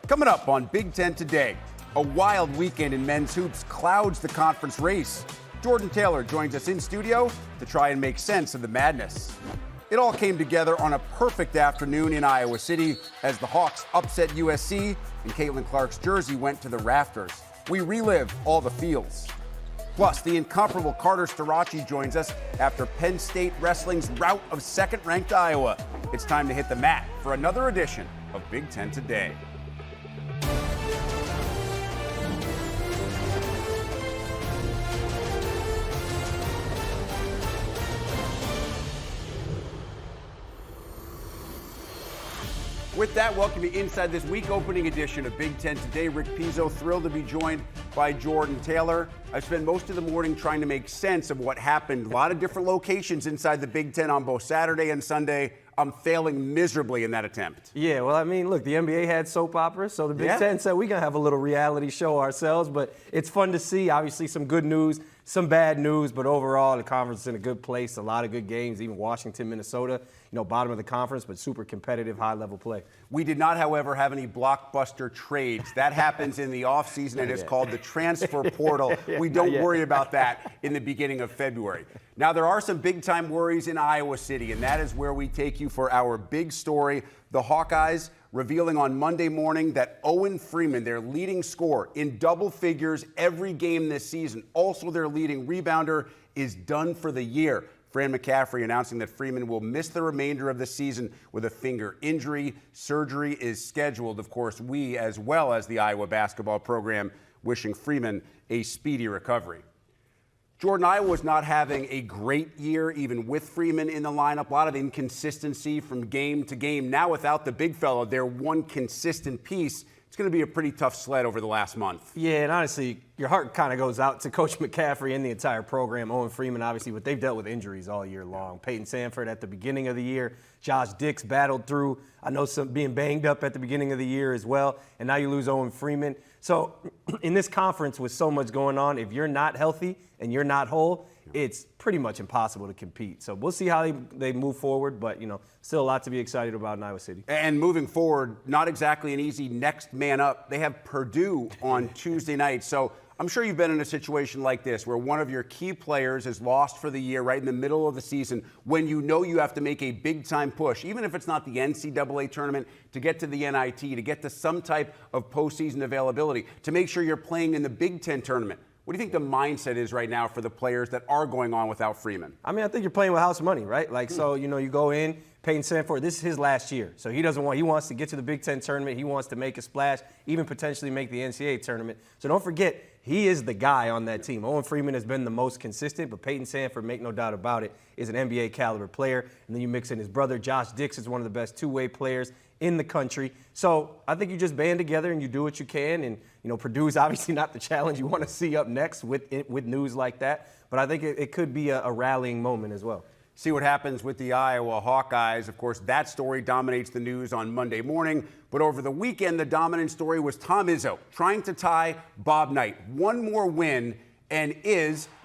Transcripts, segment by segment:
Coming up on Big Ten Today, a wild weekend in men's hoops clouds the conference race. Jordan Taylor joins us in studio to try and make sense of the madness. It all came together on a perfect afternoon in Iowa City as the Hawks upset USC and Caitlin Clark's jersey went to the rafters. We relive all the feels. Plus, the incomparable Carter Starocci joins us after Penn State Wrestling's rout of second-ranked Iowa. It's time to hit the mat for another edition of Big Ten Today. With that, welcome to Inside This Week opening edition of Big Ten Today. Rick Pizzo, thrilled to be joined by Jordan Taylor. I spent most of the morning trying to make sense of what happened. A lot of different locations inside the Big Ten on both Saturday and Sunday. I'm failing miserably in that attempt. Yeah, well, I mean, look, the NBA had soap operas, so the Big Ten said we're going to have a little reality show ourselves, but it's fun to see. Obviously, some good news, some bad news, but overall, the conference is in a good place. A lot of good games, even Washington, Minnesota, bottom of the conference, but super competitive, high-level play. We did not, however, have any blockbuster trades. That happens in the offseason, and it's called the transfer portal. We don't worry about that in the beginning of February. Now, there are some big-time worries in Iowa City, and that is where we take you for our big story. The Hawkeyes revealing on Monday morning that Owen Freeman, their leading scorer in double figures every game this season, also their leading rebounder, is done for the year. Fran McCaffrey announcing that Freeman will miss the remainder of the season with a finger injury. Surgery is scheduled. Of course, we, as well as the Iowa basketball program, wishing Freeman a speedy recovery. Jordan, Iowa was not having a great year, even with Freeman in the lineup. A lot of inconsistency from game to game. Now, without the big fella, their one consistent piece, it's going to be a pretty tough sled over the last month. Yeah, and honestly, your heart kind of goes out to Coach McCaffrey and the entire program. Owen Freeman, obviously, but they've dealt with injuries all year long. Peyton Sanford at the beginning of the year. Josh Dix battled through, I know, some being banged up at the beginning of the year as well. And now you lose Owen Freeman. So in this conference with so much going on, if you're not healthy and you're not whole, it's pretty much impossible to compete. So we'll see how they move forward, but, still a lot to be excited about in Iowa City. And moving forward, not exactly an easy next man up. They have Purdue on Tuesday night. So I'm sure you've been in a situation like this where one of your key players is lost for the year right in the middle of the season when you know you have to make a big-time push, even if it's not the NCAA tournament, to get to the NIT, to get to some type of postseason availability, to make sure you're playing in the Big Ten tournament. What do you think the mindset is right now for the players that are going on without Freeman? I mean, I think you're playing with house money, right? So, you go in, Peyton Sanford, this is his last year. So he wants to get to the Big Ten tournament. He wants to make a splash, even potentially make the NCAA tournament. So don't forget, he is the guy on that team. Owen Freeman has been the most consistent, but Peyton Sanford, make no doubt about it, is an NBA caliber player. And then you mix in his brother, Josh Dix, is one of the best two-way players in the country. So I think you just band together and you do what you can. And, Purdue's obviously not the challenge you want to see up next with news like that. But I think it could be a rallying moment as well. See what happens with the Iowa Hawkeyes. Of course, that story dominates the news on Monday morning. But over the weekend, the dominant story was Tom Izzo trying to tie Bob Knight. One more win, and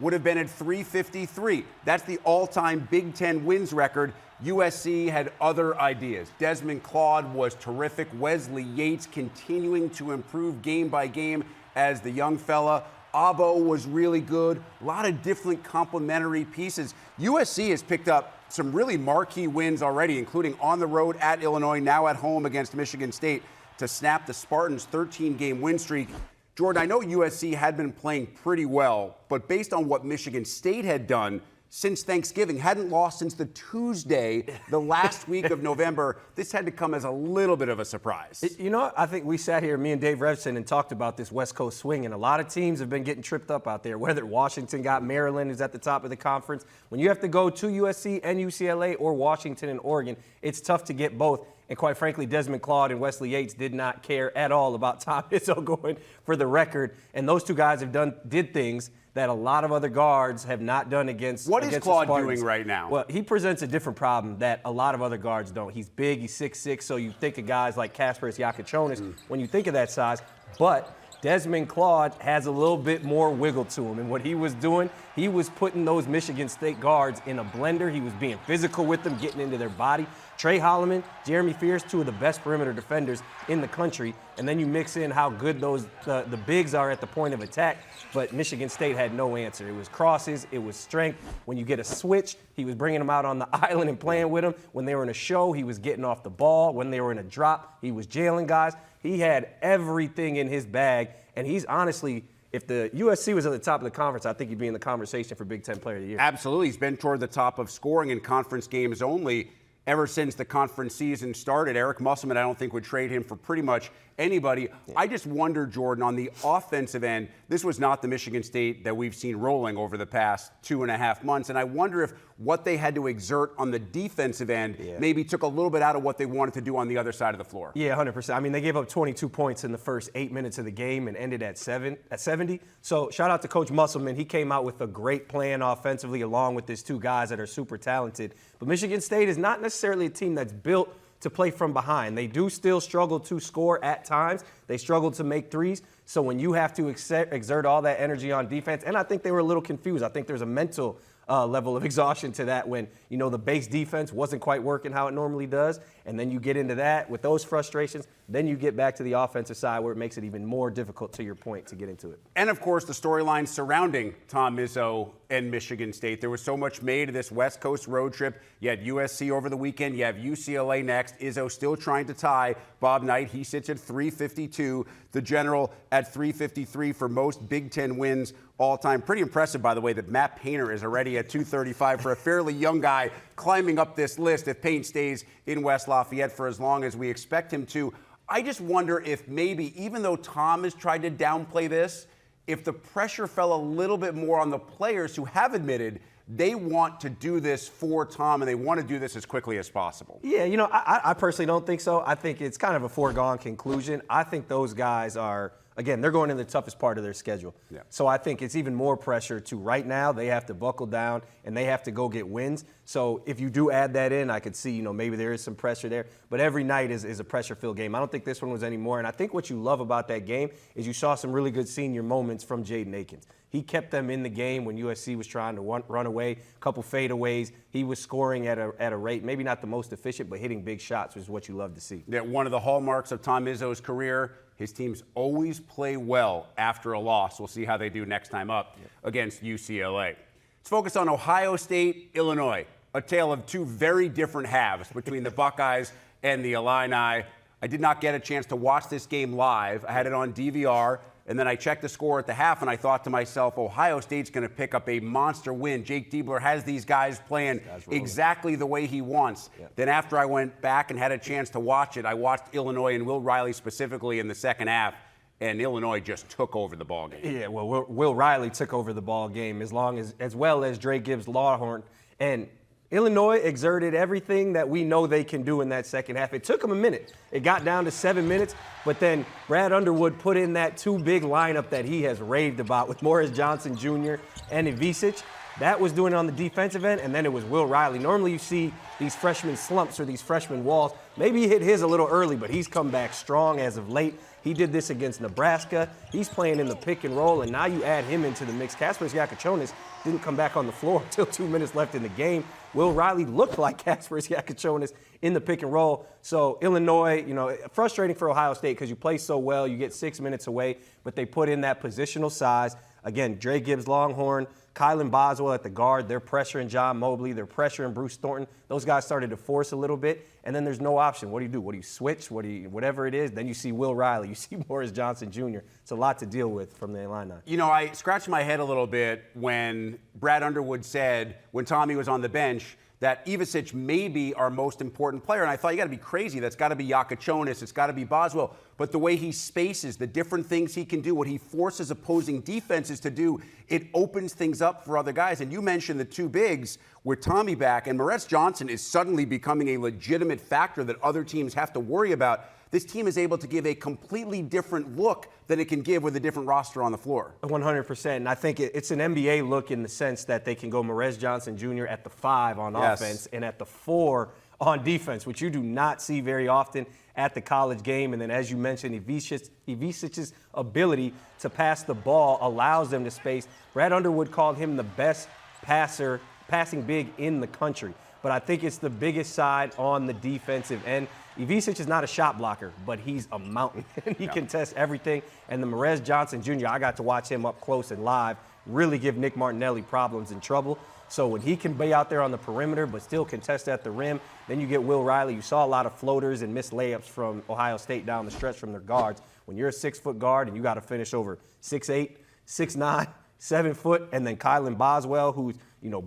would have been at 353. That's the all-time Big Ten wins record. USC had other ideas. Desmond Claude was terrific. Wesley Yates continuing to improve game by game as the young fella. Abo was really good. A lot of different complementary pieces. USC has picked up some really marquee wins already, including on the road at Illinois, now at home against Michigan State, to snap the Spartans' 13-game win streak. Jordan, I know USC had been playing pretty well, but based on what Michigan State had done since Thanksgiving, hadn't lost since the Tuesday, the last week of November. This had to come as a little bit of a surprise. I think we sat here, me and Dave Revson, and talked about this West Coast swing, and a lot of teams have been getting tripped up out there, whether Washington got Maryland, who's at the top of the conference. When you have to go to USC and UCLA or Washington and Oregon, it's tough to get both. And quite frankly, Desmond Claude and Wesley Yates did not care at all about Tom Izzo going for the record. And those two guys did things that a lot of other guards have not done against. What is Claude doing right now? Well, he presents a different problem that a lot of other guards don't. He's big, he's 6'6", so you think of guys like Kasparas Yakichonis when you think of that size. But Desmond Claude has a little bit more wiggle to him. And what he was doing, he was putting those Michigan State guards in a blender. He was being physical with them, getting into their body, Trey Holloman, Jeremy Fierce, two of the best perimeter defenders in the country, and then you mix in how good the bigs are at the point of attack, but Michigan State had no answer. It was crosses, it was strength. When you get a switch, he was bringing them out on the island and playing with them. When they were in a show, he was getting off the ball. When they were in a drop, he was jailing guys. He had everything in his bag, and he's honestly, if the USC was at the top of the conference, I think he'd be in the conversation for Big Ten Player of the Year. Absolutely. He's been toward the top of scoring in conference games only ever since the conference season started. Eric Musselman, I don't think, would trade him for pretty much anybody. Yeah. I just wonder, Jordan, on the offensive end, this was not the Michigan State that we've seen rolling over the past 2.5 months. And I wonder if what they had to exert on the defensive end maybe took a little bit out of what they wanted to do on the other side of the floor. Yeah, 100%. I mean, they gave up 22 points in the first 8 minutes of the game and ended at 70. So shout out to Coach Musselman. He came out with a great plan offensively along with his two guys that are super talented. But Michigan State is not necessarily a team that's built to play from behind. They do still struggle to score at times. They struggle to make threes. So when you have to exert all that energy on defense, and I think they were a little confused. I think there's a mental level of exhaustion to that when, you know, the base defense wasn't quite working how it normally does. And then you get into that with those frustrations. Then you get back to the offensive side where it makes it even more difficult, to your point, to get into it. And, of course, the storyline surrounding Tom Izzo and Michigan State. There was so much made of this West Coast road trip. You had USC over the weekend. You have UCLA next. Izzo still trying to tie Bob Knight. He sits at 352. The General at 353 for most Big Ten wins all time. Pretty impressive, by the way, that Matt Painter is already at 235 for a fairly young guy climbing up this list if Paint stays in West Lafayette for as long as we expect him to. I just wonder if maybe, even though Tom has tried to downplay this, if the pressure fell a little bit more on the players who have admitted they want to do this for Tom and they want to do this as quickly as possible. Yeah, you know, I personally don't think so. I think it's kind of a foregone conclusion. I think those guys are, again, they're going in the toughest part of their schedule. Yeah. So I think it's even more pressure to right now. They have to buckle down and they have to go get wins. So if you do add that in, I could see, you know, maybe there is some pressure there. But every night is a pressure-filled game. I don't think this one was any more. And I think what you love about that game is you saw some really good senior moments from Jaden Akins. He kept them in the game when USC was trying to run away, a couple fadeaways. He was scoring at a rate, maybe not the most efficient, but hitting big shots, which is what you love to see. Yeah, one of the hallmarks of Tom Izzo's career, his teams always play well after a loss. We'll see how they do next time up against UCLA. Let's focus on Ohio State, Illinois. A tale of two very different halves between the Buckeyes and the Illini. I did not get a chance to watch this game live. I had it on DVR. And then I checked the score at the half, and I thought to myself, Ohio State's going to pick up a monster win. Jake Diebler has these guys playing exactly the way he wants. Yeah. Then after I went back and had a chance to watch it, I watched Illinois and Will Riley specifically in the second half, and Illinois just took over the ball game. Yeah, well, Will Riley took over the ball game as well as Dre Gibbs-Lawhorn. And Illinois exerted everything that we know they can do in that second half. It took them a minute. It got down to 7 minutes, but then Brad Underwood put in that two-big lineup that he has raved about with Morris Johnson Jr. and Ivisic. That was doing it on the defensive end, and then it was Will Riley. Normally you see these freshman slumps or these freshman walls. Maybe he hit his a little early, but he's come back strong as of late. He did this against Nebraska. He's playing in the pick and roll, and now you add him into the mix. Kasparas Yakachonis didn't come back on the floor until 2 minutes left in the game. Will Riley looked like Kasparas Yakachonis in the pick and roll. So Illinois, you know, frustrating for Ohio State because you play so well, you get 6 minutes away, but they put in that positional size. Again, Dre Gibbs-Longhorn, Kylan Boswell at the guard. They're pressuring John Mobley. They're pressuring Bruce Thornton. Those guys started to force a little bit, and then there's no option. What do you do? What do you switch? Whatever it is, then you see Will Riley. You see Morris Johnson Jr. It's a lot to deal with from the Illini. You know, I scratched my head a little bit when Brad Underwood said, when Tommy was on the bench, that Ivisic may be our most important player. And I thought, you got to be crazy. That's got to be Yakachonis. It's got to be Boswell. But the way he spaces, the different things he can do, what he forces opposing defenses to do, it opens things up for other guys. And you mentioned the two bigs with Tommy back, and Morris Johnson is suddenly becoming a legitimate factor that other teams have to worry about. This team is able to give a completely different look than it can give with a different roster on the floor. 100%. And I think it's an NBA look in the sense that they can go Morris Johnson Jr. at the 5 on offense and at the 4 on defense, which you do not see very often at the college game. And then, as you mentioned, Ivisic's ability to pass the ball allows them to space. Brad Underwood called him the best passing big in the country. but I think it's the biggest side on the defensive end. Ivisic is not a shot blocker, but he's a mountain. He can test everything. And the Merez Johnson Jr., I got to watch him up close and live, really give Nick Martinelli problems and trouble. So when he can be out there on the perimeter but still contest at the rim, then you get Will Riley. You saw a lot of floaters and missed layups from Ohio State down the stretch from their guards. When you're a 6-foot guard and you got to finish over 6'8", 6'9", 7 foot, and then Kylan Boswell, who's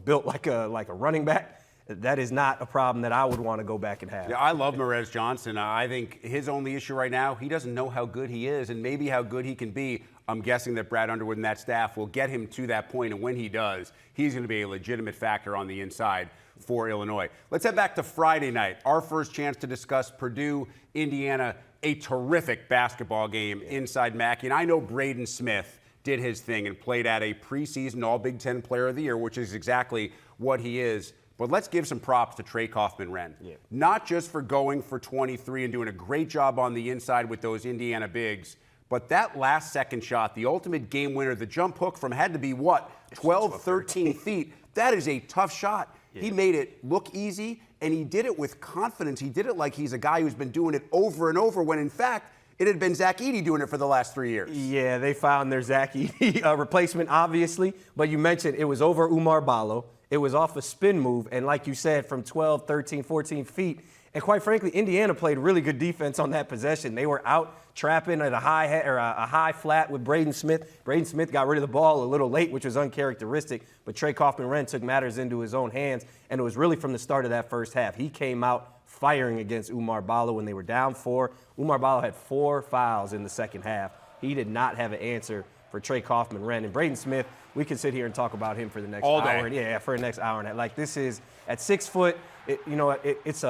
built like a running back, that is not a problem that I would want to go back and have. Yeah, I love Merez Johnson. I think his only issue right now, he doesn't know how good he is and maybe how good he can be. I'm guessing that Brad Underwood and that staff will get him to that point, and when he does, he's going to be a legitimate factor on the inside for Illinois. Let's head back to Friday night. Our first chance to discuss Purdue, Indiana, a terrific basketball game inside Mackey. And I know Braden Smith did his thing and played at a preseason All-Big Ten Player of the Year, which is exactly what he is. But let's give some props to Trey Kaufman-Renn. Yeah. Not just for going for 23 and doing a great job on the inside with those Indiana bigs, but that last second shot, the ultimate game winner, the jump hook from had to be, 12, 13 feet. That is a tough shot. Yeah. He made it look easy, and he did it with confidence. He did it like he's a guy who's been doing it over and over, when in fact, it had been Zach Edey doing it for the last 3 years. Yeah, they found their Zach Edey replacement, obviously. But you mentioned it was over Umar Ballo. It was off a spin move, and like you said, from 12, 13, 14 feet. And quite frankly, Indiana played really good defense on that possession. They were out trapping at a high flat with Braden Smith. Braden Smith got rid of the ball a little late, which was uncharacteristic, but Trey Kaufman-Renn took matters into his own hands, and it was really from the start of that first half. He came out firing against Umar Ballo when they were down 4. Umar Ballo had 4 fouls in the second half. He did not have an answer for Trey Kaufman-Renn. And Braden Smith, we can sit here and talk about him for the next hour. Yeah, for the next hour and a half. Like, this is, at 6 foot, it's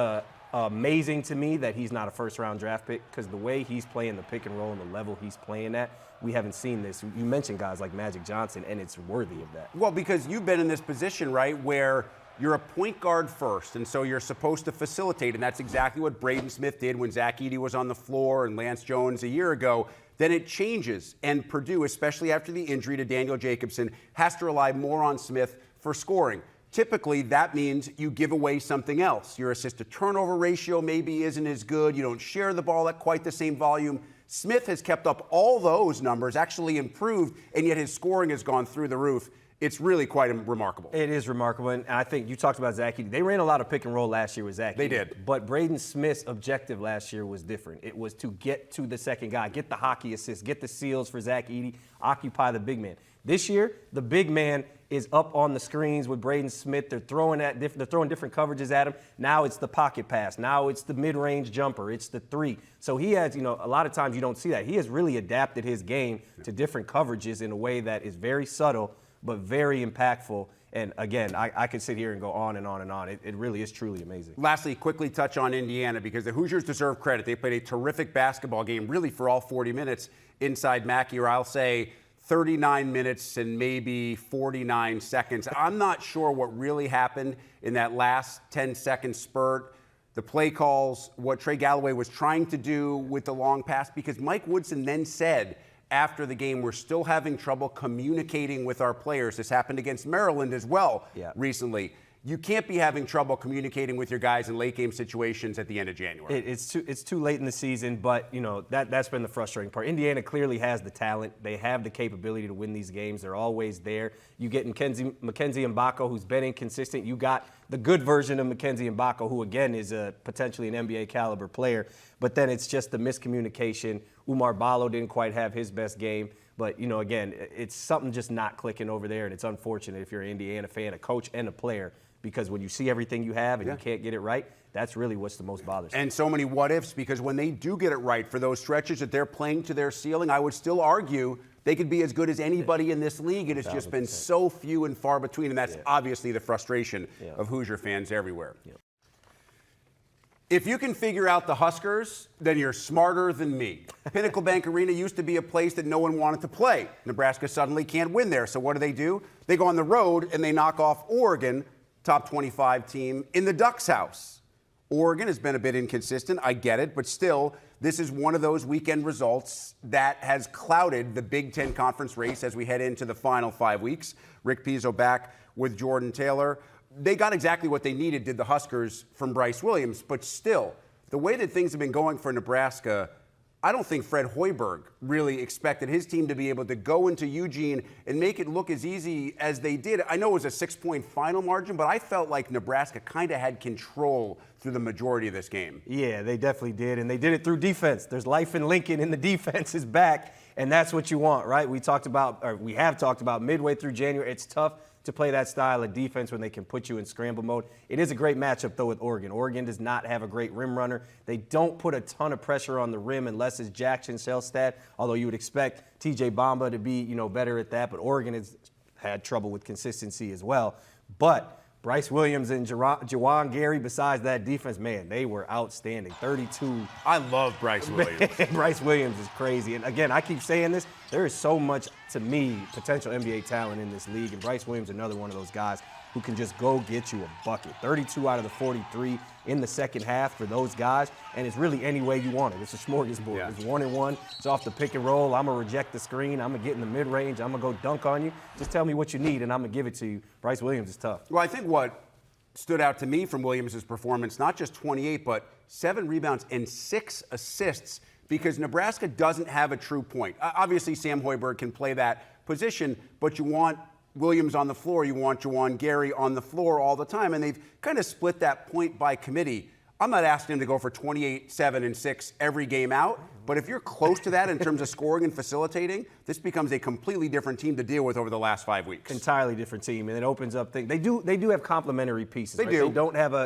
amazing to me that he's not a first-round draft pick, because the way he's playing the pick and roll and the level he's playing at, we haven't seen this. You mentioned guys like Magic Johnson, and it's worthy of that. Well, because you've been in this position, right, where you're a point guard first, and so you're supposed to facilitate, and that's exactly what Braden Smith did when Zach Edey was on the floor and Lance Jones a year ago. Then it changes, and Purdue, especially after the injury to Daniel Jacobson, has to rely more on Smith for scoring. Typically, that means you give away something else. Your assist-to-turnover ratio maybe isn't as good. You don't share the ball at quite the same volume. Smith has kept up all those numbers, actually improved, and yet his scoring has gone through the roof. It's really quite remarkable. It is remarkable, and I think you talked about Zach Edey. They ran a lot of pick and roll last year with Zach Edey. They did. But Braden Smith's objective last year was different. It was to get to the second guy, get the hockey assist, get the seals for Zach Edey, occupy the big man. This year, the big man is up on the screens with Braden Smith. They're throwing different coverages at him. Now it's the pocket pass. Now it's the mid-range jumper. It's the 3. So he has, a lot of times you don't see that. He has really adapted his game to different coverages in a way that is very subtle, but very impactful. And again, I could sit here and go on and on and on. It really is truly amazing. Lastly, quickly touch on Indiana, because the Hoosiers deserve credit. They played a terrific basketball game, really for all 40 minutes inside Mackey, or I'll say 39 minutes and maybe 49 seconds. I'm not sure what really happened in that last 10-second spurt. The play calls, what Trey Galloway was trying to do with the long pass, because Mike Woodson then said after the game, we're still having trouble communicating with our players. This happened against Maryland as well recently. You can't be having trouble communicating with your guys in late game situations at the end of January. It's too late in the season, but that's been the frustrating part. Indiana clearly has the talent. They have the capability to win these games. They're always there. You get Mackenzie Mbako, who's been inconsistent. You got the good version of Mackenzie Mbako, who again is potentially an NBA caliber player. But then it's just the miscommunication. Umar Ballo didn't quite have his best game. But, again, it's something just not clicking over there, and it's unfortunate if you're an Indiana fan, a coach and a player, because when you see everything you have and you can't get it right, that's really what's the most bothersome. And so many what-ifs, because when they do get it right for those stretches that they're playing to their ceiling, I would still argue they could be as good as anybody in this league. It has just been so few and far between, and that's obviously the frustration of Hoosier fans everywhere. If you can figure out the Huskers, then you're smarter than me. Pinnacle Bank Arena used to be a place that no one wanted to play. Nebraska suddenly can't win there, so what do? They go on the road and they knock off Oregon, top 25 team, in the Ducks' house. Oregon has been a bit inconsistent, I get it, but still, this is one of those weekend results that has clouded the Big Ten Conference race as we head into the final 5 weeks. Rick Pizzo back with Jordan Taylor. they got exactly what they needed, did the Huskers, from Bryce Williams. But still, the way that things have been going for Nebraska, I don't think Fred Hoiberg really expected his team to be able to go into Eugene and make it look as easy as they did. I know it was a 6-point final margin, but I felt like Nebraska kind of had control through the majority of this game. Yeah, they definitely did, and they did it through defense. There's life in Lincoln, and the defense is back, and that's what you want, right? We have talked about midway through January. It's tough to play that style of defense when they can put you in scramble mode. It is a great matchup, though, with Oregon. Oregon does not have a great rim runner. They don't put a ton of pressure on the rim unless it's Jackson Shellstad, although you would expect TJ Bamba to be, better at that. But Oregon has had trouble with consistency as well. But Bryce Williams and Juwan Gary, besides that defense, man, they were outstanding. 32. I love Bryce Williams. Bryce Williams is crazy. And again, I keep saying this, there is so much, to me, potential NBA talent in this league. And Bryce Williams is another one of those guys who can just go get you a bucket. 32 out of the 43 in the second half for those guys. And it's really any way you want it. It's a smorgasbord. Yeah. It's 1-and-1. It's off the pick and roll. I'm going to reject the screen. I'm going to get in the mid-range. I'm going to go dunk on you. Just tell me what you need, and I'm going to give it to you. Bryce Williams is tough. Well, I think what stood out to me from Williams' performance, not just 28, but 7 rebounds and 6 assists, because Nebraska doesn't have a true point. Obviously, Sam Hoiberg can play that position, but you want Williams on the floor, you want Juwan Gary on the floor all the time, and they've kind of split that point by committee. I'm not asking him to go for 28, 7, and 6 every game out, but if you're close to that in terms of scoring and facilitating, this becomes a completely different team to deal with over the last 5 weeks. Entirely different team, and it opens up things. They do have complementary pieces. They right? do.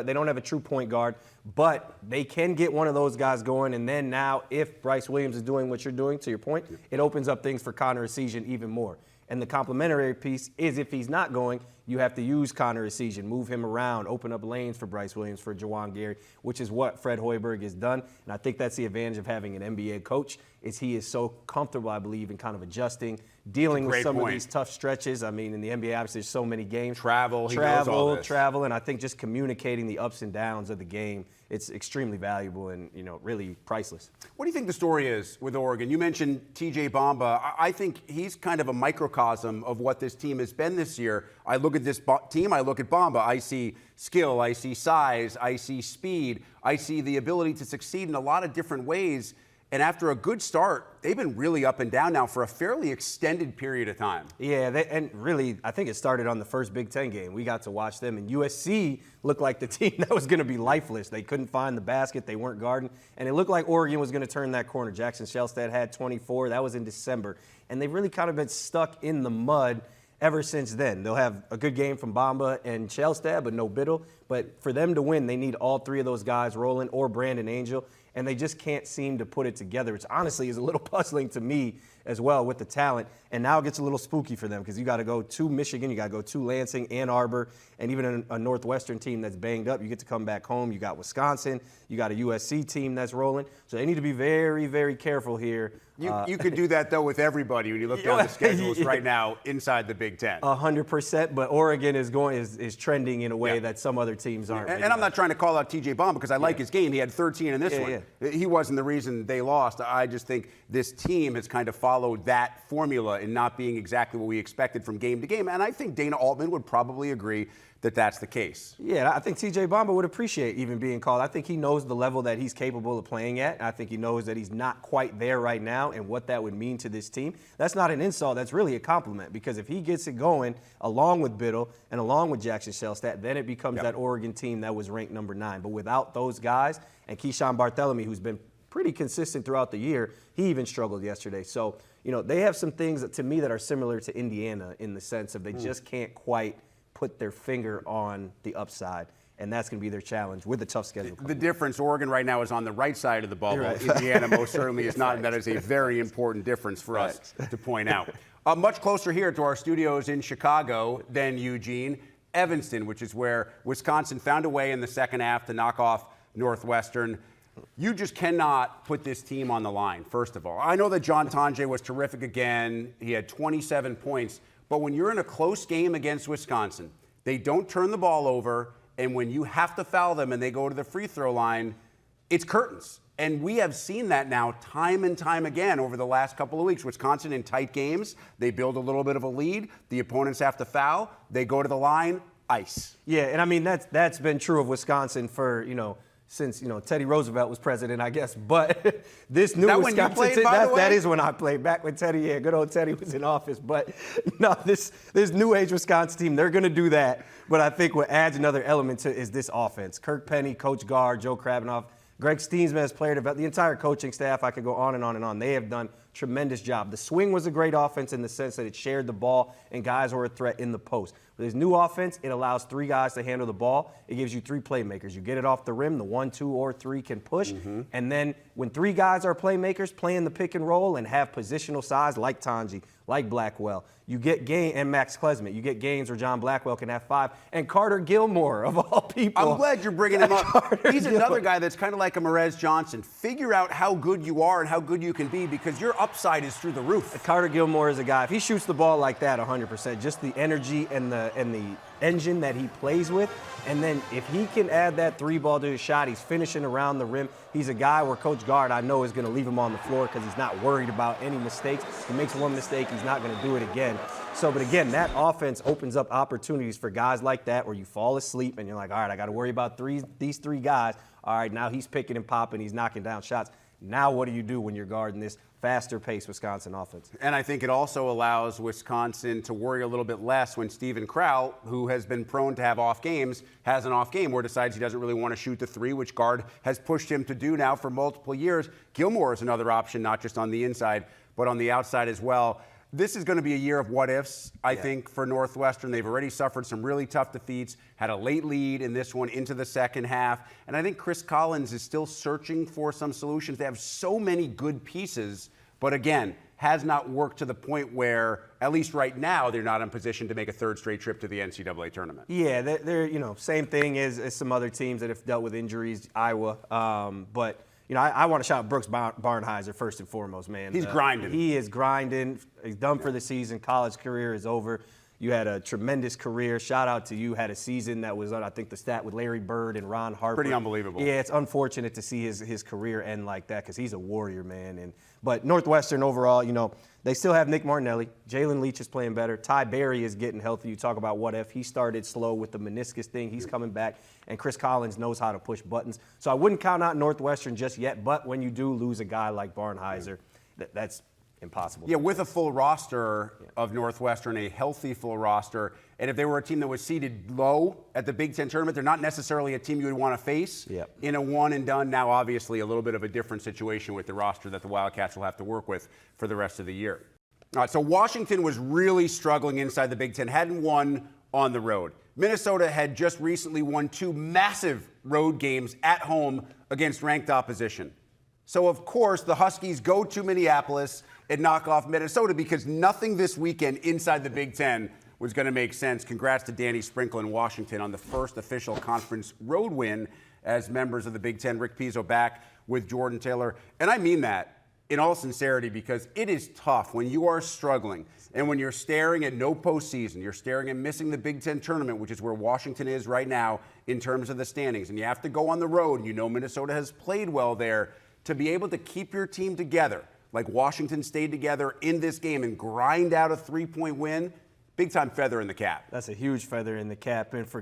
They don't have a true point guard, but they can get one of those guys going. And then now, if Bryce Williams is doing what you're doing, to your point, it opens up things for Connor Essegian even more. And the complementary piece is, if he's not going, you have to use Connor Essegian, move him around, open up lanes for Bryce Williams, for Juwan Gary, which is what Fred Hoiberg has done. And I think that's the advantage of having an NBA coach, is he is so comfortable, I believe, in kind of adjusting, dealing with some of these tough stretches. I mean, in the NBA, obviously, there's so many games. Travel, and I think just communicating the ups and downs of the game, it's extremely valuable and, really priceless. What do you think the story is with Oregon? You mentioned TJ Bamba. I think he's kind of a microcosm of what this team has been this year. I look at this team, I look at Bamba. I see skill, I see size, I see speed, I see the ability to succeed in a lot of different ways. And after a good start, they've been really up and down now for a fairly extended period of time. Yeah, and really, I think it started on the first Big Ten game. We got to watch them, and USC looked like the team that was going to be lifeless. They couldn't find the basket. They weren't guarding. And it looked like Oregon was going to turn that corner. Jackson Shellstad had 24. That was in December. And they've really kind of been stuck in the mud ever since then. They'll have a good game from Bamba and Shellstad, but no Biddle. But for them to win, they need all 3 of those guys rolling, or Brandon Angel, and they just can't seem to put it together. Which honestly is a little puzzling to me as well with the talent. And now it gets a little spooky for them, because you got to go to Michigan, you got to go to Lansing, Ann Arbor, and even a Northwestern team that's banged up. You get to come back home. You got Wisconsin. You got a USC team that's rolling. So they need to be very, very careful here. You could do that, though, with everybody when you look down the schedules right now inside the Big Ten. 100%, but Oregon is trending in a way that some other teams aren't. And I'm not trying to call out TJ Bamba, because I like his game. He had 13 in this one. Yeah. He wasn't the reason they lost. I just think this team has kind of followed that formula in not being exactly what we expected from game to game. And I think Dana Altman would probably agree that that's the case. Yeah, I think TJ Bamba would appreciate even being called. I think he knows the level that he's capable of playing at. I think he knows that he's not quite there right now and what that would mean to this team. That's not an insult. That's really a compliment, because if he gets it going along with Biddle and along with Jackson Shellstad, then it becomes that Oregon team that was ranked number 9. But without those guys, and Keyshawn Barthélemy, who's been pretty consistent throughout the year, he even struggled yesterday. So, they have some things to me that are similar to Indiana in the sense of they just can't quite put their finger on the upside, and that's going to be their challenge with the tough schedule. The difference, Oregon right now is on the right side of the bubble. Right. Indiana most certainly is not, and that is a very important difference for us to point out. Much closer here to our studios in Chicago than Eugene, Evanston, which is where Wisconsin found a way in the second half to knock off Northwestern. You just cannot put this team on the line, first of all. I know that John Tonje was terrific again. He had 27 points. But when you're in a close game against Wisconsin, they don't turn the ball over, and when you have to foul them and they go to the free throw line, it's curtains. And we have seen that now time and time again over the last couple of weeks. Wisconsin in tight games, they build a little bit of a lead. The opponents have to foul. They go to the line. ice. Yeah, and I mean that's been true of Wisconsin for since Teddy Roosevelt was president, I guess. But this new That when you Wisconsin played, team, by the way? that is when I played, back when Teddy, good old Teddy was in office. But no, this new age Wisconsin team, they're gonna do that. But I think what adds another element to is this offense. Kirk Penny, Coach Gard, Joe Krabenoff, Greg Steensman as player development, the entire coaching staff, I could go on and on and on. They have done a tremendous job. The swing was a great offense in the sense that it shared the ball and guys were a threat in the post. With this new offense, it allows 3 guys to handle the ball. It gives you 3 playmakers. You get it off the rim, the 1, 2, or 3 can push. And then when 3 guys are playmakers playing the pick and roll and have positional size like Tanji, like Blackwell, you get Gaines and Max Klesmit. You get Gaines or John Blackwell can have 5. And Carter Gilmore, of all people. I'm glad you're bringing him up. He's another guy that's kind of like a Merez Johnson. Figure out how good you are and how good you can be because your upside is through the roof. Carter Gilmore is a guy, if he shoots the ball like that 100%, just the energy and the engine that he plays with, and then if he can add that 3-ball to his shot, he's finishing around the rim. He's a guy where Coach Gard, I know, is going to leave him on the floor because he's not worried about any mistakes. If he makes one mistake, he's not going to do it again. So, but again, that offense opens up opportunities for guys like that where you fall asleep and you're like, all right, I got to worry about these 3 guys. All right, now he's picking and popping, he's knocking down shots. Now what do you do when you're guarding this faster-paced Wisconsin offense? And I think it also allows Wisconsin to worry a little bit less when Steven Crowell, who has been prone to have off games, has an off game or decides he doesn't really want to shoot the 3, which Gard has pushed him to do now for multiple years. Gilmore is another option, not just on the inside, but on the outside as well. This is going to be a year of what ifs, I think, for Northwestern. They've already suffered some really tough defeats, had a late lead in this one into the second half. And I think Chris Collins is still searching for some solutions. They have so many good pieces, but again, has not worked to the point where, at least right now, they're not in position to make a 3rd straight trip to the NCAA tournament. Yeah, they're same thing as some other teams that have dealt with injuries, Iowa. But I want to shout out Brooks Barnheiser first and foremost, man. He's grinding. He is grinding. He's done for the season. College career is over. You had a tremendous career. Shout out to you. Had a season that was, I think, the stat with Larry Bird and Ron Harper. Pretty unbelievable. Yeah, it's unfortunate to see his career end like that because he's a warrior, man. But Northwestern overall, they still have Nick Martinelli. Jalen Leach is playing better. Ty Berry is getting healthy. You talk about what if. He started slow with the meniscus thing. He's coming back. And Chris Collins knows how to push buttons. So I wouldn't count out Northwestern just yet. But when you do lose a guy like Barnheiser, that's impossible. Yeah, with a full roster of Northwestern, a healthy full roster, and if they were a team that was seeded low at the Big Ten tournament, they're not necessarily a team you would want to face in a one and done. Now, obviously, a little bit of a different situation with the roster that the Wildcats will have to work with for the rest of the year. All right, so Washington was really struggling inside the Big Ten, hadn't won on the road. Minnesota had just recently won 2 massive road games at home against ranked opposition. So, of course, the Huskies go to Minneapolis and knock off Minnesota because nothing this weekend inside the Big Ten was going to make sense. Congrats to Danny Sprinkle in Washington on the first official conference road win as members of the Big Ten. Rick Pizzo back with Jordan Taylor. And I mean that in all sincerity because it is tough when you are struggling and when you're staring at no postseason, you're staring at missing the Big Ten tournament, which is where Washington is right now in terms of the standings. And you have to go on the road, and Minnesota has played well there. To be able to keep your team together, like Washington stayed together in this game and grind out a 3-point win, big-time feather in the cap. That's a huge feather in the cap. And for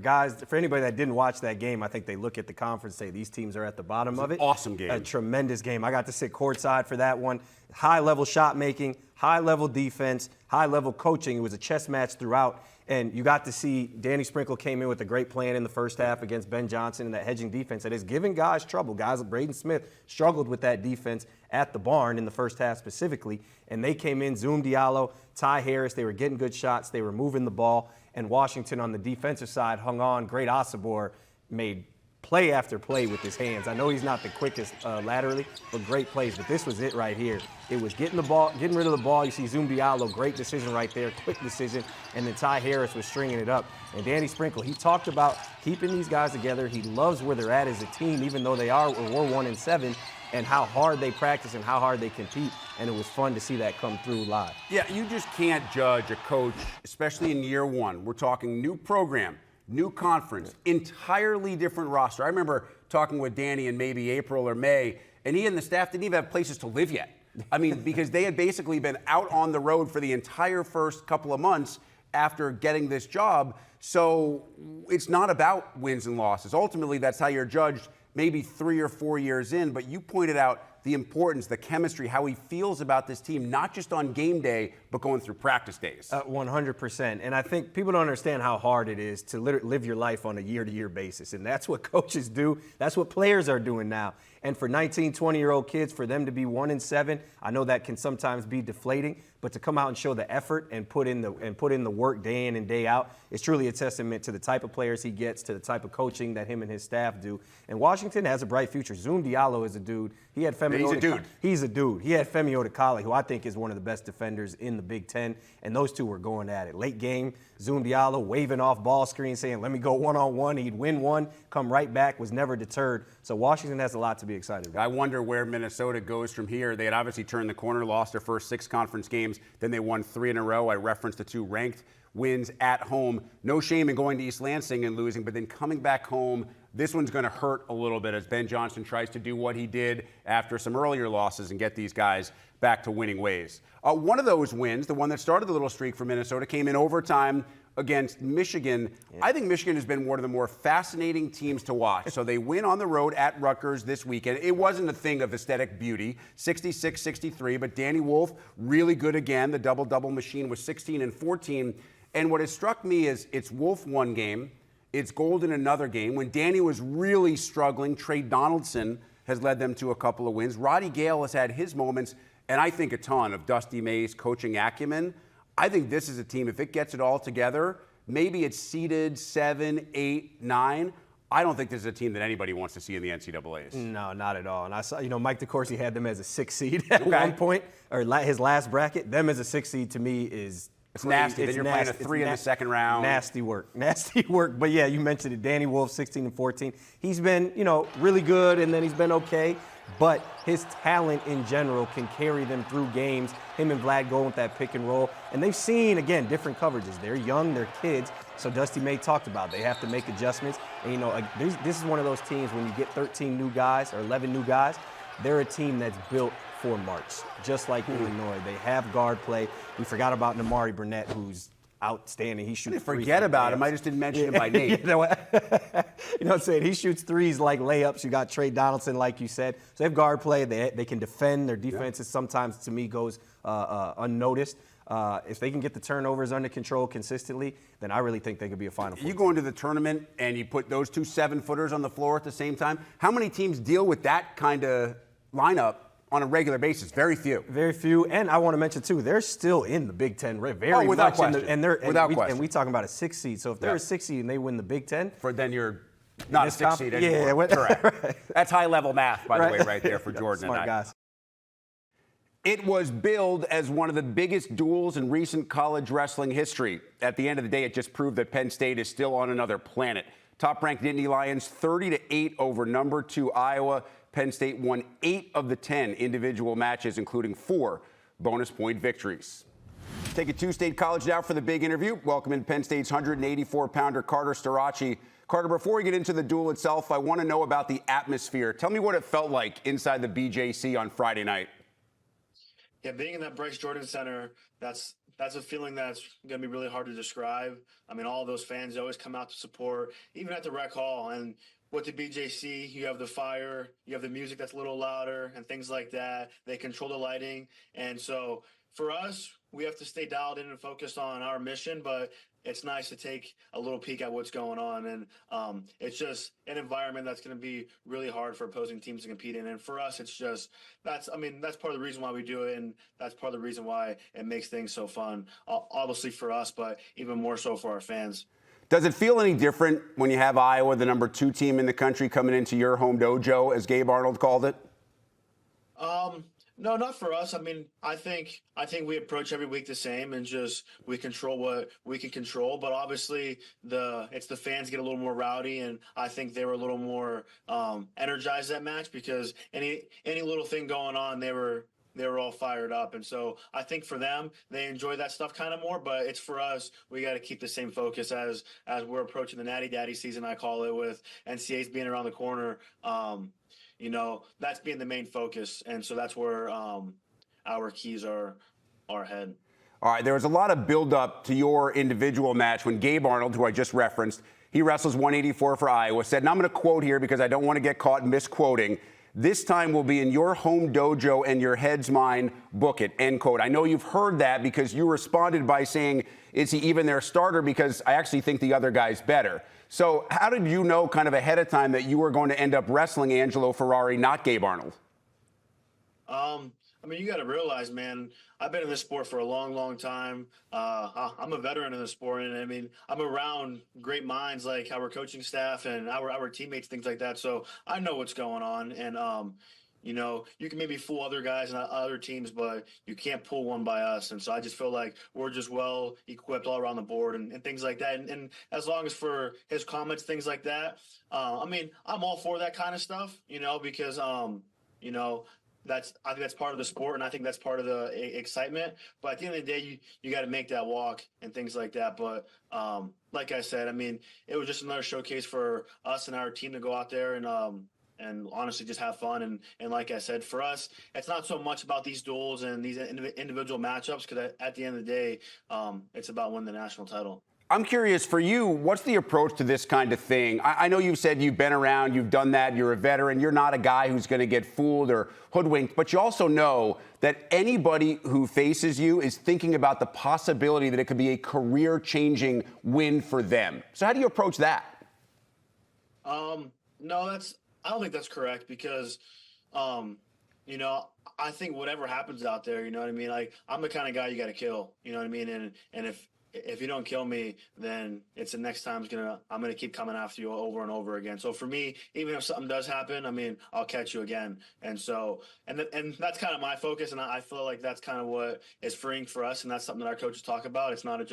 anybody that didn't watch that game, I think they look at the conference and say these teams are at the bottom of it. Awesome game. A tremendous game. I got to sit courtside for that one. High-level shot making, high-level defense, high-level coaching. It was a chess match throughout. And you got to see Danny Sprinkle came in with a great plan in the first half against Ben Johnson and that hedging defense that is giving guys trouble. Guys like Braden Smith struggled with that defense at the barn in the first half specifically. And they came in, Zoom Diallo, Ty Harris. They were getting good shots. They were moving the ball. And Washington on the defensive side hung on. Great Osibor made play after play with his hands. I know he's not the quickest laterally, but great plays. But this was it right here. It was getting rid of the ball. You see Zoom Diallo, great decision right there, quick decision. And then Ty Harris was stringing it up. And Danny Sprinkle, he talked about keeping these guys together. He loves where they're at as a team, even though we're 1-7, and how hard they practice and how hard they compete. And it was fun to see that come through live. Yeah, you just can't judge a coach, especially in year one. We're talking new program, new conference, entirely different roster. I remember talking with Danny in maybe April or May, and he and the staff didn't even have places to live yet. I mean, because they had basically been out on the road for the entire first couple of months, after getting this job. So it's not about wins and losses. Ultimately, that's how you're judged maybe 3 or 4 years in. But you pointed out the importance, the chemistry, how he feels about this team, not just on game day, but going through practice days. 100%. And I think people don't understand how hard it is to live your life on a year-to-year basis. And that's what coaches do. That's what players are doing now. And for 19, 20-year-old kids, for them to be 1-7, I know that can sometimes be deflating, but to come out and show the effort and put in the work day in and day out, it's truly a testament to the type of players he gets, to the type of coaching that him and his staff do. And Washington has a bright future. Zoom Diallo is a dude. He had Femi. He's a dude. He's a dude. He had Femi Odekale, who I think is one of the best defenders in the Big Ten, and those two were going at it. Late game, Zoom Diallo waving off ball screen, saying, let me go one-on-one. He'd win one, come right back, was never deterred. So Washington has a lot to be excited about. I wonder where Minnesota goes from here. They had obviously turned the corner, lost their first 6 conference games. Then they won 3 in a row. I referenced the 2 ranked wins at home. No shame in going to East Lansing and losing, but then coming back home, this one's going to hurt a little bit as Ben Johnson tries to do what he did after some earlier losses and get these guys back to winning ways. One of those wins, the one that started the little streak for Minnesota, came in overtime against Michigan. Yeah. I think Michigan has been one of the more fascinating teams to watch. So they win on the road at Rutgers this weekend. It wasn't a thing of aesthetic beauty, 66-63, but Danny Wolf, really good again. The double-double machine was 16 and 14. And what has struck me is it's Wolf one game, it's gold in another game. When Danny was really struggling, Trey Donaldson has led them to a couple of wins. Roddy Gale has had his moments, and I think a ton of Dusty May's coaching acumen. I think this is a team, if it gets it all together, maybe it's seeded 7, 8, 9. I don't think this is a team that anybody wants to see in the NCAAs. No, not at all. And I saw, Mike DeCourcy had them as a 6 seed at one point, or his last bracket. Them as a 6 seed to me is it's nasty. Then you're playing a 3 in the second round. Nasty work. Nasty work. But yeah, you mentioned it. Danny Wolf, 16 and 14. He's been, really good, and then he's been okay. But his talent in general can carry them through games. Him and Vlad go with that pick and roll. And they've seen, again, different coverages. They're young, they're kids. So Dusty May talked about they have to make adjustments. And, this is one of those teams when you get 13 new guys or 11 new guys, they're a team that's built for March, just like Illinois. They have guard play. We forgot about Namari Burnett, who's outstanding. He shoots. Forget about him. I just didn't mention him by name. You know what I'm saying? He shoots threes like layups. You got Trey Donaldson, like you said. So they have guard play. They can defend. Their defenses sometimes, to me, goes unnoticed. If they can get the turnovers under control consistently, then I really think they could be a Final Four. You go into the tournament and you put those 2 7-footers on the floor at the same time. How many teams deal with that kind of lineup on a regular basis? Very few. Very few. And I want to mention, too, they're still in the Big Ten very without much. Question. And we talking about a 6 seed. So if they're a 6 seed and they win the Big Ten. Then you're not a 6 seed anymore. Yeah. Correct. Right. That's high-level math, by the way, right there for Jordan Smart and I. Guys. It was billed as one of the biggest duels in recent college wrestling history. At the end of the day, it just proved that Penn State is still on another planet. Top-ranked Nittany Lions 30-8 over number 2 Iowa. Penn State won 8 of the 10 individual matches, including 4 bonus point victories. Take it to State College now for the big interview. Welcome in Penn State's 184-pounder Carter Starocci. Carter, before we get into the duel itself, I want to know about the atmosphere. Tell me what it felt like inside the BJC on Friday night. Yeah, being in that Bryce Jordan Center, that's a feeling that's going to be really hard to describe. I mean, all of those fans always come out to support, even at the rec hall. And with the BJC, you have the fire, you have the music that's a little louder and things like that. They control the lighting. And so for us, we have to stay dialed in and focused on our mission, but it's nice to take a little peek at what's going on. And it's just an environment that's going to be really hard for opposing teams to compete in. And for us, it's just, that's part of the reason why we do it. And that's part of the reason why it makes things so fun, obviously for us, but even more so for our fans. Does it feel any different when you have Iowa, the number 2 team in the country, coming into your home dojo, as Gabe Arnold called it? No, not for us. I mean, I think we approach every week the same and just we control what we can control. But obviously, it's the fans get a little more rowdy, and I think they were a little more energized that match because any little thing going on, they were all fired up. And so I think for them, they enjoy that stuff kind of more. But it's for us, we got to keep the same focus as we're approaching the Natty Daddy season, I call it, with NCAAs being around the corner. That's being the main focus. And so that's where our keys are ahead. All right, there was a lot of buildup to your individual match when Gabe Arnold, who I just referenced, he wrestles 184 for Iowa, said, and I'm going to quote here because I don't want to get caught misquoting, "This time will be in your home dojo and your head's mine, book it," end quote. I know you've heard that because you responded by saying, is he even their starter? Because I actually think the other guy's better. So how did you know kind of ahead of time that you were going to end up wrestling Angelo Ferrari, not Gabe Arnold? I mean, you got to realize, man, I've been in this sport for a long, long time. I'm a veteran in the sport, and I mean, I'm around great minds like our coaching staff and our teammates, things like that. So I know what's going on, and you know, you can maybe fool other guys and other teams, but you can't pull one by us. And so I just feel like we're just well equipped all around the board and things like that. And as long as for his comments, things like that, I mean, I'm all for that kind of stuff, you know, because you know. I think that's part of the sport, and I think that's part of the excitement. But at the end of the day, you got to make that walk and things like that. But like I said, I mean, it was just another showcase for us and our team to go out there and honestly just have fun. And like I said, for us, it's not so much about these duels and these individual matchups because at the end of the day, it's about winning the national title. I'm curious, for you, what's the approach to this kind of thing? I know you've said you've been around, you've done that, you're a veteran, you're not a guy who's going to get fooled or hoodwinked, but you also know that anybody who faces you is thinking about the possibility that it could be a career-changing win for them. So how do you approach that? No, I don't think that's correct because, you know, I think whatever happens out there, you know what I mean? Like, I'm the kind of guy you got to kill, you know what I mean? And if you don't kill me, then it's the next time I'm gonna keep coming after you over and over again. So for me, even if something does happen, I mean, I'll catch you again. And so, and that's kind of my focus, and I feel like that's kind of what is freeing for us, and that's something that our coaches talk about. It's not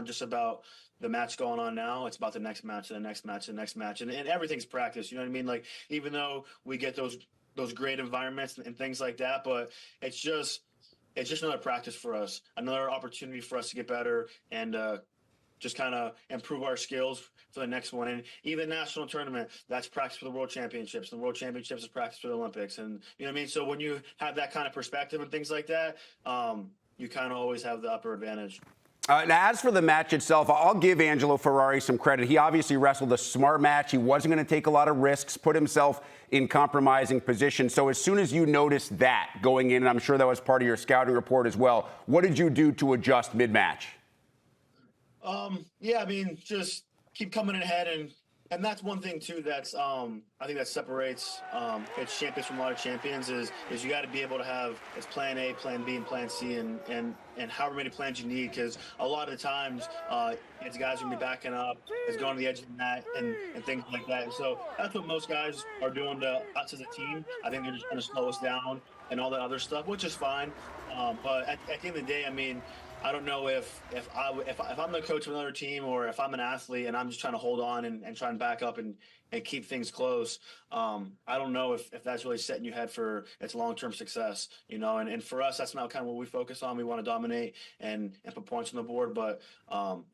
just about the match going on now. It's about the next match, and the next match, and the next match, and everything's practice. You know what I mean? Like, even though we get those great environments and things like that, but it's just another practice for us, another opportunity for us to get better and just kind of improve our skills for the next one. And even national tournament, that's practice for the World Championships. And the World Championships is practice for the Olympics. And you know what I mean? So when you have that kind of perspective and things like that, you kind of always have the upper advantage. Now, as for the match itself, I'll give Angelo Ferrari some credit. He obviously wrestled a smart match. He wasn't going to take a lot of risks, put himself in compromising position. So as soon as you noticed that going in, and I'm sure that was part of your scouting report as well, what did you do to adjust mid-match? Yeah, I mean, just keep coming ahead and that's one thing too that's I think that separates its champions from a lot of champions is you got to be able to have it's plan A, plan B, and plan C and however many plans you need, because a lot of the times it's guys gonna be backing up, it's going to the edge of the net and things like that. And so that's what most guys are doing to us as a team. I think they're just going to slow us down and all that other stuff, which is fine. But at the end of the day, I mean, I don't know if I'm the coach of another team or if I'm an athlete and I'm just trying to hold on and try and back up and keep things close. I don't know if that's really setting you head for its long-term success, you know, and for us, that's not kind of what we focus on. We want to dominate and put points on the board, but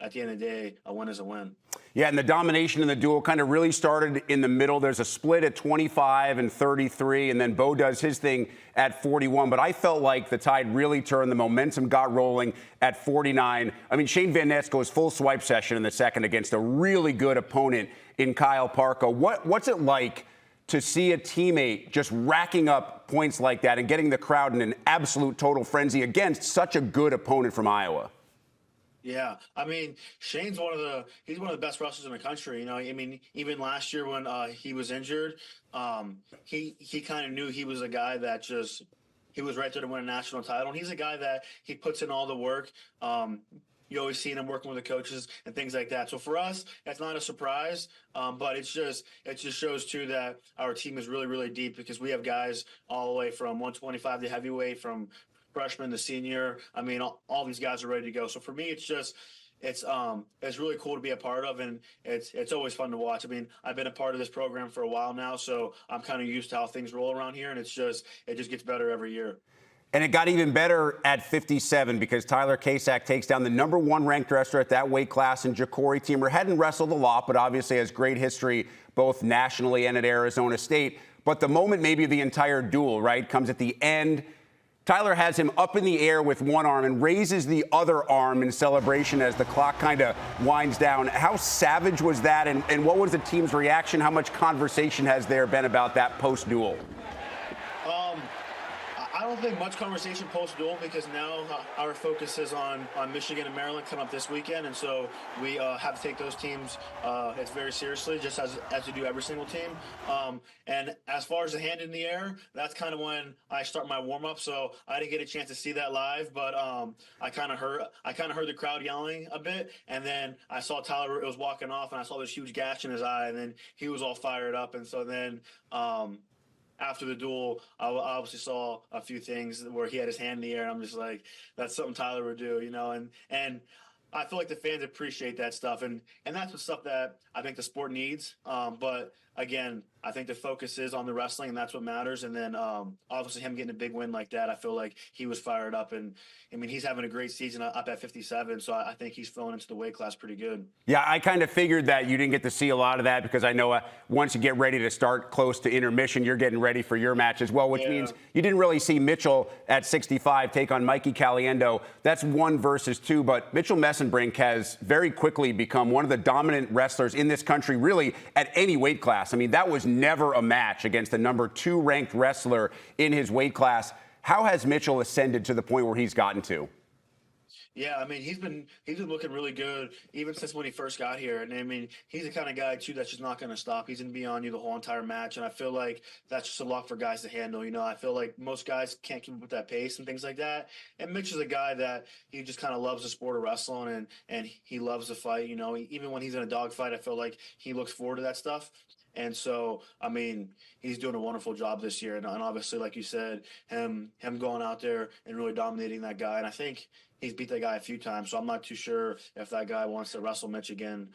at the end of the day, a win is a win. Yeah, and the domination in the duel kind of really started in the middle. There's a split at 25 and 33, and then Bo does his thing at 41. But I felt like the tide really turned. The momentum got rolling at 49. I mean, Shane Van Ness goes full swipe session in the second against a really good opponent in Kyle Parko. What's it like to see a teammate just racking up points like that and getting the crowd in an absolute total frenzy against such a good opponent from Iowa? Yeah, I mean, Shane's he's one of the best wrestlers in the country. You know, I mean, even last year when he was injured, he kind of knew he was a guy that he was right there to win a national title. And he's a guy that he puts in all the work. You always see him working with the coaches and things like that. So for us, that's not a surprise, but it just shows too that our team is really, really deep because we have guys all the way from 125 to heavyweight, from freshman to senior. I mean, all these guys are ready to go. So for me, it's really cool to be a part of, and it's always fun to watch. I mean, I've been a part of this program for a while now, so I'm kind of used to how things roll around here, and it just gets better every year. And it got even better at 57 because Tyler Kasak takes down the #1 ranked wrestler at that weight class in Ja'Cory Teamer. Hadn't wrestled a lot, but obviously has great history both nationally and at Arizona State. But the moment maybe of the entire duel, right, comes at the end. Tyler has him up in the air with one arm and raises the other arm in celebration as the clock kind of winds down. How savage was that, and what was the team's reaction? How much conversation has there been about that post-duel? I don't think much conversation post-duel because now our focus is on Michigan and Maryland coming up this weekend, and so we have to take those teams it's very seriously, just as we do every single team. And as far as the hand in the air, that's kind of when I start my warm-up. So I didn't get a chance to see that live, but I kind of heard the crowd yelling a bit, and then I saw Tyler was walking off, and I saw this huge gash in his eye, and then he was all fired up, and so then. After the duel, I obviously saw a few things where he had his hand in the air. And I'm just like, that's something Tyler would do, you know. And I feel like the fans appreciate that stuff, and that's the stuff that I think the sport needs. But again, I think the focus is on the wrestling, and that's what matters. And then obviously him getting a big win like that, I feel like he was fired up. And I mean, he's having a great season up at 57, so I think he's filling into the weight class pretty good. Yeah, I kind of figured that you didn't get to see a lot of that because I know once you get ready to start close to intermission, you're getting ready for your match as well, which means you didn't really see Mitchell at 65 take on Mikey Caliendo. That's 1 versus 2, but Mitchell Messenbrink has very quickly become one of the dominant wrestlers in this country, really, at any weight class. I mean, that was never a match against the number 2 ranked wrestler in his weight class. How has Mitchell ascended to the point where he's gotten to? Yeah, I mean, he's been looking really good even since when he first got here. And I mean, he's the kind of guy too that's just not going to stop. He's going to be on you the whole entire match, and I feel like that's just a lot for guys to handle. You know, I feel like most guys can't keep up with that pace and things like that. And Mitch is a guy that he just kind of loves the sport of wrestling, and he loves to fight. You know, even when he's in a dogfight, I feel like he looks forward to that stuff. And so, I mean, he's doing a wonderful job this year. And obviously, like you said, him going out there and really dominating that guy. And I think he's beat that guy a few times, so I'm not too sure if that guy wants to wrestle Mitch again.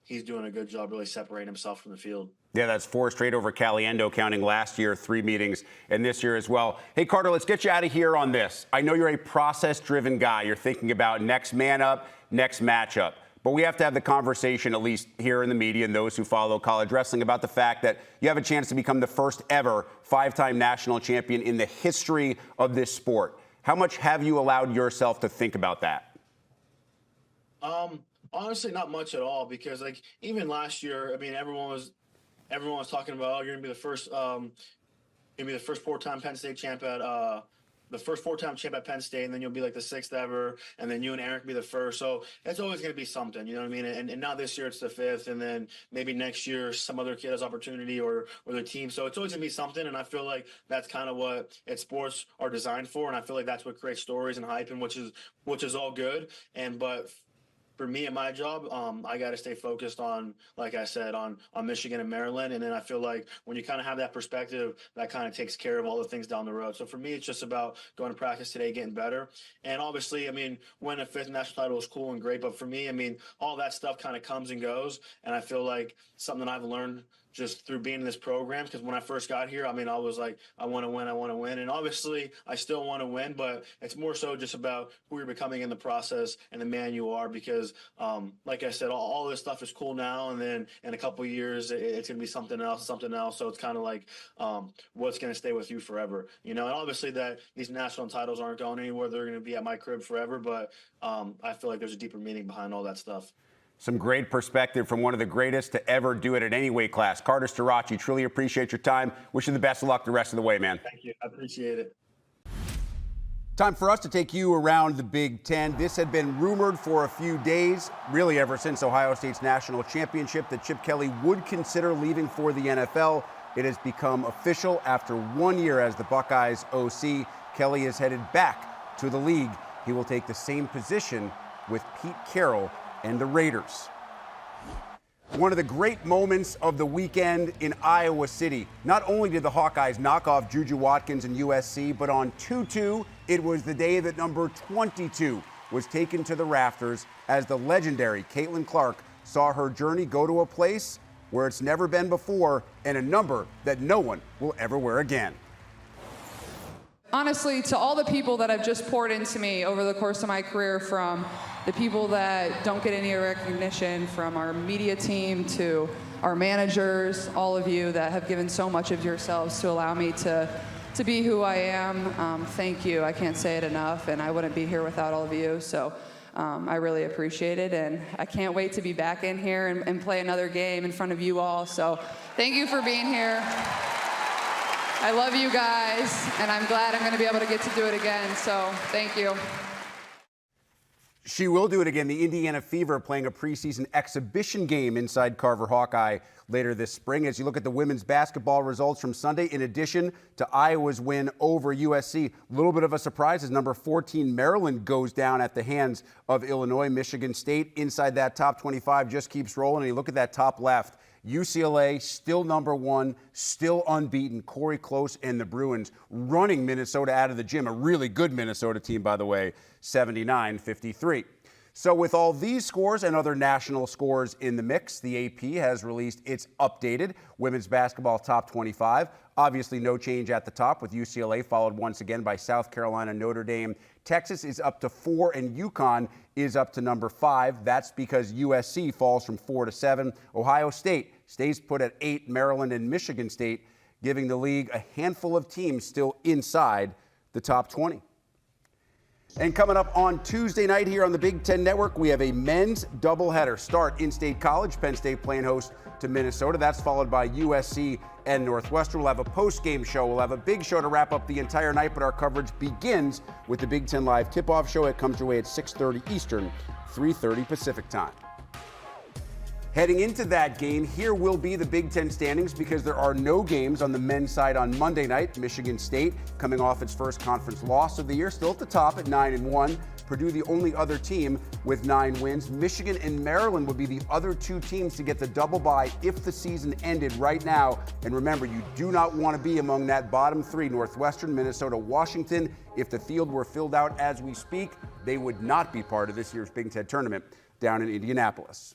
He's doing a good job really separating himself from the field. Yeah, that's 4 straight over Caliendo, counting last year, 3 meetings, and this year as well. Hey, Carter, let's get you out of here on this. I know you're a process-driven guy. You're thinking about next man up, next matchup. But we have to have the conversation, at least here in the media and those who follow college wrestling, about the fact that you have a chance to become the first ever 5-time national champion in the history of this sport. How much have you allowed yourself to think about that? Honestly, not much at all, because like even last year, I mean, everyone was talking about, oh, you're gonna be the first 4-time Penn State champ at the first 4-time champ at Penn State, and then you'll be like the 6th ever, and then you and Eric be the first. So it's always going to be something, you know what I mean? And now this year it's the 5th, and then maybe next year some other kid has opportunity or their team. So it's always going to be something, and I feel like that's kind of what sports are designed for, and I feel like that's what creates stories and hype, and which is all good. But for me and my job, I got to stay focused on, like I said, on Michigan and Maryland. And then I feel like when you kind of have that perspective, that kind of takes care of all the things down the road. So for me, it's just about going to practice today, getting better. And obviously, I mean, winning a 5th national title is cool and great. But for me, I mean, all that stuff kind of comes and goes. And I feel like something that I've learned just through being in this program, because when I first got here, I mean, I was like, I want to win. And obviously, I still want to win, but it's more so just about who you're becoming in the process and the man you are, because like I said, all this stuff is cool now, and then in a couple of years, it's going to be something else. So it's kind of like what's going to stay with you forever, you know? And obviously that these national titles aren't going anywhere. They're going to be at my crib forever, but I feel like there's a deeper meaning behind all that stuff. Some great perspective from one of the greatest to ever do it at any weight class. Carter Starocci, truly appreciate your time. Wish you the best of luck the rest of the way, man. Thank you. I appreciate it. Time for us to take you around the Big Ten. This had been rumored for a few days, really ever since Ohio State's national championship, that Chip Kelly would consider leaving for the NFL. It has become official after 1 year as the Buckeyes OC. Kelly is headed back to the league. He will take the same position with Pete Carroll and the Raiders. One of the great moments of the weekend in Iowa City. Not only did the Hawkeyes knock off Juju Watkins and USC, but on 2-2, it was the day that number 22 was taken to the rafters as the legendary Caitlin Clark saw her journey go to a place where it's never been before and a number that no one will ever wear again. Honestly, to all the people that have just poured into me over the course of my career, from the people that don't get any recognition, from our media team to our managers, all of you that have given so much of yourselves to allow me to to be who I am. Thank you. I can't say it enough, and I wouldn't be here without all of you. So I really appreciate it, and I can't wait to be back in here and play another game in front of you all. So thank you for being here. I love you guys, and I'm glad I'm going to be able to get to do it again. So thank you. She will do it again. The Indiana Fever playing a preseason exhibition game inside Carver Hawkeye later this spring. As you look at the women's basketball results from Sunday, in addition to Iowa's win over USC, a little bit of a surprise as number 14 Maryland goes down at the hands of Illinois. Michigan State inside that top 25 just keeps rolling. And you look at that top left, UCLA still number 1, still unbeaten. Corey Close and the Bruins running Minnesota out of the gym. A really good Minnesota team, by the way, 79-53. So with all these scores and other national scores in the mix, the AP has released its updated women's basketball top 25. Obviously no change at the top, with UCLA followed once again by South Carolina, Notre Dame. Texas is up to 4 and UConn is up to number 5. That's because USC falls from 4 to 7. Ohio State stays put at 8. Maryland and Michigan State giving the league a handful of teams still inside the top 20. And coming up on Tuesday night here on the Big Ten Network, we have a men's doubleheader. Start in-state college, Penn State playing host to Minnesota. That's followed by USC and Northwestern. We'll have a post-game show. We'll have a big show to wrap up the entire night, but our coverage begins with the Big Ten Live tip-off show. It comes your way at 6:30 Eastern, 3:30 Pacific time. Heading into that game, here will be the Big Ten standings because there are no games on the men's side on Monday night. Michigan State, coming off its first conference loss of the year, still at the top at 9-1. Purdue, the only other team with 9 wins. Michigan and Maryland would be the other 2 teams to get the double bye if the season ended right now. And remember, you do not want to be among that bottom 3, Northwestern, Minnesota, Washington. If the field were filled out as we speak, they would not be part of this year's Big Ten tournament down in Indianapolis.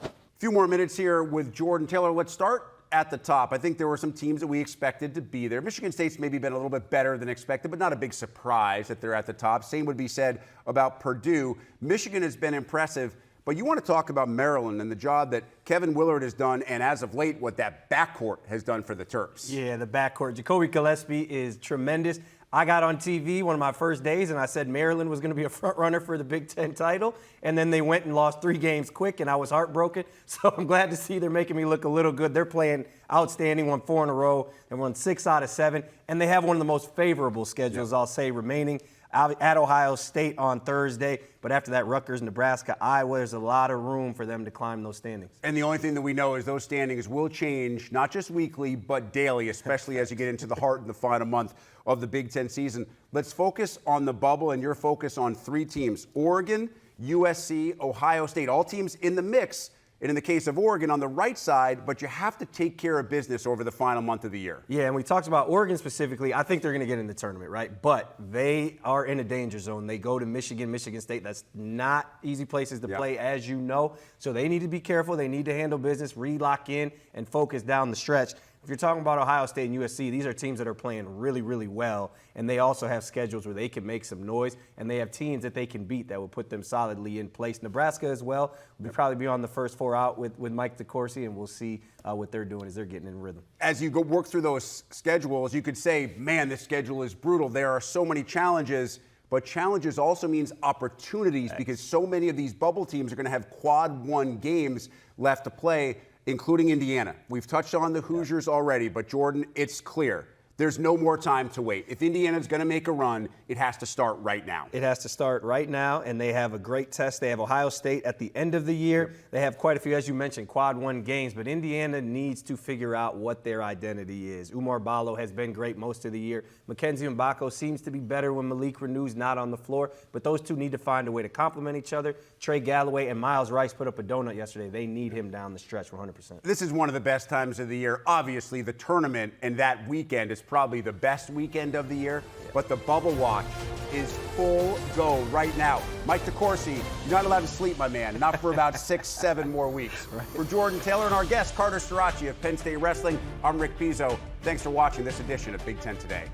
A few more minutes here with Jordan Taylor. Let's start at the top. I think there were some teams that we expected to be there. Michigan State's maybe been a little bit better than expected, but not a big surprise that they're at the top. Same would be said about Purdue. Michigan has been impressive, but you want to talk about Maryland and the job that Kevin Willard has done, and as of late, what that backcourt has done for the Terps. Yeah, the backcourt. Jacoby Gillespie is tremendous. I got on TV one of my first days, and I said Maryland was going to be a front runner for the Big Ten title, and then they went and lost 3 games quick, and I was heartbroken. So I'm glad to see they're making me look a little good. They're playing outstanding, won 4 in a row. They won 6 out of 7, and they have one of the most favorable schedules, I'll say, remaining. At Ohio State on Thursday, but after that, Rutgers, Nebraska, Iowa, there's a lot of room for them to climb those standings. And the only thing that we know is those standings will change, not just weekly, but daily, especially as you get into the heart and the final month of the Big Ten season. Let's focus on the bubble and your focus on 3 teams, Oregon, USC, Ohio State, all teams in the mix. And in the case of Oregon, on the right side, but you have to take care of business over the final month of the year. Yeah, and we talked about Oregon specifically. I think they're going to get in the tournament, right? But they are in a danger zone. They go to Michigan, Michigan State. That's not easy places to play, as you know. So they need to be careful. They need to handle business, re-lock in, and focus down the stretch. If you're talking about Ohio State and USC, these are teams that are playing really, really well, and they also have schedules where they can make some noise, and they have teams that they can beat that will put them solidly in place. Nebraska as well will probably be on the first 4 out with Mike DeCourcy, and we'll see what they're doing as they're getting in rhythm. As you go work through those schedules, you could say, man, this schedule is brutal. There are so many challenges, but challenges also means opportunities because so many of these bubble teams are going to have quad 1 games left to play, including Indiana. We've touched on the Hoosiers already, but Jordan, it's clear. There's no more time to wait. If Indiana's going to make a run, it has to start right now. It has to start right now, and they have a great test. They have Ohio State at the end of the year. They have quite a few, as you mentioned, quad 1 games, but Indiana needs to figure out what their identity is. Umar Ballo has been great most of the year. Mackenzie Mbako seems to be better when Malik Renew's not on the floor, but those two need to find a way to complement each other. Trey Galloway and Miles Rice put up a donut yesterday. They need him down the stretch for 100%. This is one of the best times of the year. Obviously, the tournament and that weekend is probably the best weekend of the year, but the bubble watch is full go right now. Mike DeCourcy, you're not allowed to sleep, my man, not for about 6-7 more weeks. Right. For Jordan Taylor and our guest, Carter Starocci of Penn State Wrestling, I'm Rick Pizzo. Thanks for watching this edition of Big Ten Today.